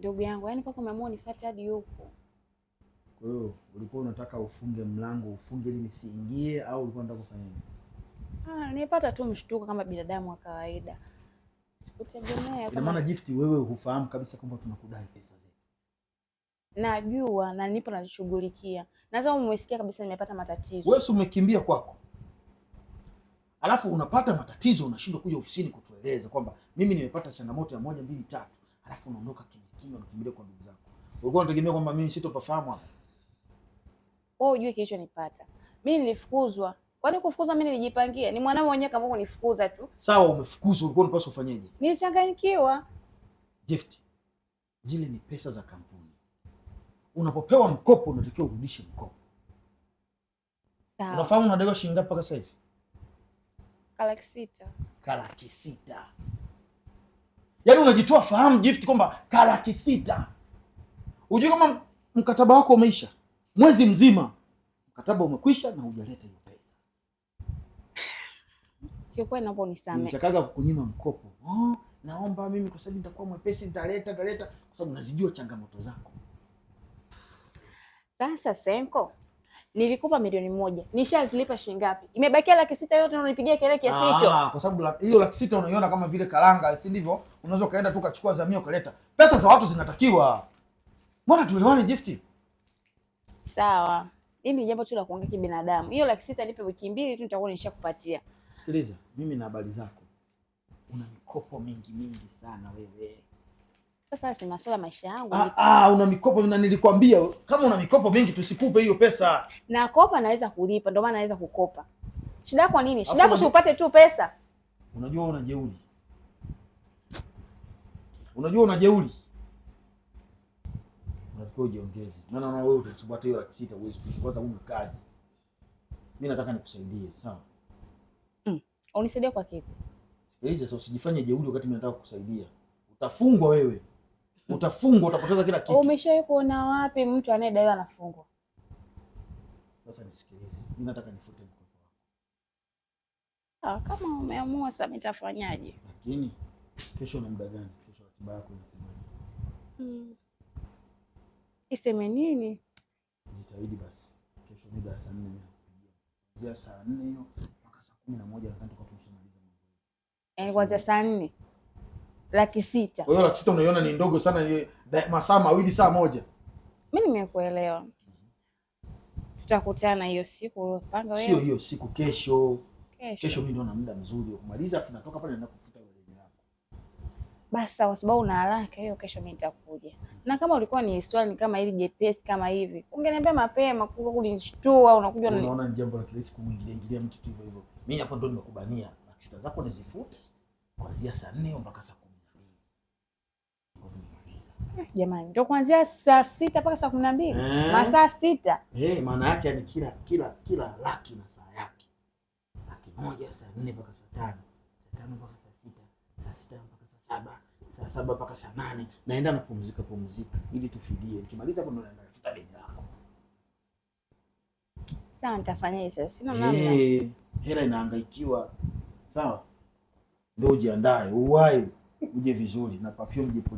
Ndugu yangu, yani mpaka umeamua nifuate hadi huko. Kwa hiyo ulikuwa unataka ufunge mlango, ufunge ili nisiingie, au ulikuwa unataka kufanya nini? Nilipata tu mshtuko kama binadamu wa kawaida. Sikutegemea. Ina maana Gift, wewe hufahamu kabisa kwamba tunakudai pesa zetu? Najua na nipo nalishughulikia. Naweza umesikia kabisa nimepata matatizo. Wewe si umekimbia kwako, alafu unapata matatizo unashindwa kuja ofisini kutueleza kwamba mimi nimepata changamoto ya 1 2 3, alafu unaondoka kimya unakimbilia kwa ndugu zako. Ulikuwa unategemea kwamba mimi sitopafahamu hapa? Wewe unajua kilichonipata. Mimi nilifukuzwa. Kwani kufukuzwa mimi nilijipangia? Ni mwanao mwenyewe kama kunifukuza tu. Sawa, umefukuzwa, ulikuwa unapaswa ufanyeje? Nilichanganyikiwa. Gift, zile ni pesa za kampuni. Unapopewa mkopo unatakiwa urudishe mkopo. Sawa. Unafahamu unadaiwa shilingi ngapi mpaka sasa hivi? K6. K6. Yaani unajitoa fahamu Gift kwamba K6. Unajua kama mkataba wako umeisha mwezi mzima, mkataba umekwisha na hujaleta hiyo pesa. Kiukweli naomba unisamehe. Nitakaga kukunyima mkopo. Naomba mimi kwa sababu nitakuwa mwepesi nitaleta kwa sababu nazijua changamoto zako. Sasa Senko, nilikupa milioni 1. Nishazilipa shilingi ngapi? Imebakia Laki6 yote unanipigia kelele kiasi hicho. Kwa sababu hiyo Laki6 unaiona kama vile karanga, si ndivyo? Unaweza kaenda tu kachukua zamio kaleta. Pesa za watu zinatakiwa. Mbona tuelewane Gift? Sawa. Hili ni jambo tu la kuongea kibinadamu. Hiyo Laki6 nipe wiki 2 tu nitakuwa nishakupatia. Sikiliza, mimi na habari zako. Una mikopo mingi sana wewe. Sasa si masuala maisha yangu. Una mikopo na nilikwambia kama una mikopo mingi tusikupe hiyo pesa. Na kopa naweza kulipa, ndio maana naweza kukopa. Shida yako nini? Shida yako si upate tu pesa. Unajua una jeuri. Unatakiwa ujiongeze. Maana wewe utasubata hiyo Laki6 uwezi kwanza una kazi. Mimi nataka nikusaidie, sawa? Unisaidia kwa kipi? Sikiliza, sasa usijifanye jeuri wakati mimi nataka kukusaidia. Utafungwa wewe. Utafungwa, utapoteza kila kitu. Umeshawahi kuona wapi mtu anayedaiwa anafungwa? Sasa nisikilize. Mimi nataka nifute mkopo wako. Kama umeamua sasa nitafanyaje? Lakini kesho na muda gani? Kesho ratiba yako inasemaje? Iseme nini? Jitahidi basi. Kesho mida ya saa 4 kuanzia saa 4 hiyo mpaka saa 11 nataka tumshamaliza mambo. Kuanzia saa 4. Laki6. Kwa hiyo Laki6 unaiona ni ndogo sana, masaa 2 saa 1. Mimi nimekuelewa. Tutakutana hiyo siku panga wewe. Sio hiyo siku, kesho. Kesho mimi ndio na muda mzuri wa kumaliza afu natoka pale naenda kufuta ile deni lako. Basi kwa sababu una haraka hiyo, kesho mimi nitakuja. Na kama ulikuwa ni swali kama hili jepesi kama hivi, ungeniambia mapema kuko kunishtua unakuja unaona ni jambo la kirahisi kumwingilia mtu tu hivyo. Mimi hapo ndo nimekubania. Laki6 zako nizifute kuanzia saa 4 mpaka saa 12. Jamani, ndio kuanzia saa 6 mpaka saa 12. Masaa 6. Maana yake ni kila laki na saa yake. Laki1 saa 4 mpaka saa 5. Saa 5 mpaka saa 6. Saa 6 mpaka saa 7. Saa 7 mpaka saa 8. Naenda napumzika ili tufidie. Nikimaliza hapo ndo naenda kufuta deni lako. Sawa, nitafanya hizo. Sina namna. Hela inahangaikiwa. Sawa? Ndio ujiandae, uwahi uje vizuri na perfume jipo.